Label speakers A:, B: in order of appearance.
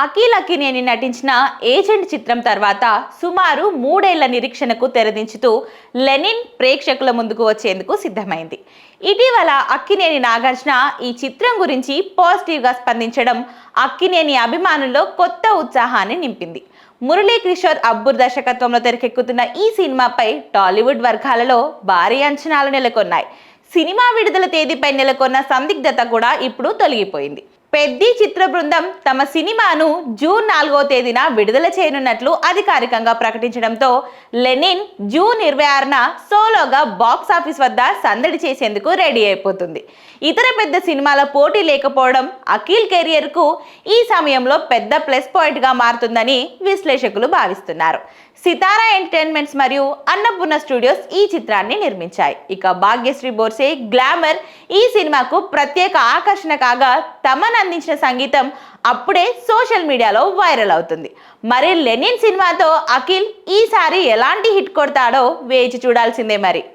A: అఖిల్ అక్కినేని నటించిన ఏజెంట్ చిత్రం తర్వాత సుమారు 3 ఏళ్ల నిరీక్షణకు తెరదించుతూ లెనిన్ ప్రేక్షకుల ముందుకు వచ్చేందుకు సిద్ధమైంది. ఇటీవల అక్కినేని నాగార్జున ఈ చిత్రం గురించి పాజిటివ్గా స్పందించడం అక్కినేని అభిమానుల్లో కొత్త ఉత్సాహాన్ని నింపింది. మురళీకిషోర్ అబ్బుర్ దర్శకత్వంలో తెరకెక్కుతున్న ఈ సినిమాపై టాలీవుడ్ వర్గాలలో భారీ అంచనాలు నెలకొన్నాయి. సినిమా విడుదల తేదీపై నెలకొన్న సందిగ్ధత కూడా ఇప్పుడు తొలగిపోయింది. పెద్ది చిత్ర బృందం తమ సినిమాను జూన్ 4వ తేదీన విడుదల చేయనున్నట్లు అధికారికంగా ప్రకటించడంతో లెనిన్ జూన్ 26న సోలోగా బాక్స్ ఆఫీస్ వద్ద సందడి చేసేందుకు రెడీ అయిపోతుంది. ఇతర పెద్ద సినిమాల పోటీ లేకపోవడం అఖిల్ కెరియర్కు ఈ సమయంలో పెద్ద ప్లస్ పాయింట్గా మారుతుందని విశ్లేషకులు భావిస్తున్నారు. సితారా ఎంటర్టైన్మెంట్స్ మరియు అన్నపూర్ణ స్టూడియోస్ ఈ చిత్రాన్ని నిర్మించాయి. ఇక భాగ్యశ్రీ బోర్సే గ్లామర్ ఈ సినిమాకు ప్రత్యేక ఆకర్షణ కాగా తమన్ అందించిన సంగీతం అప్పుడే సోషల్ మీడియాలో వైరల్ అవుతుంది. మరి లెనిన్ సినిమాతో అఖిల్ ఈసారి ఎలాంటి హిట్ కొడతాడో వేచి చూడాల్సిందే మరి.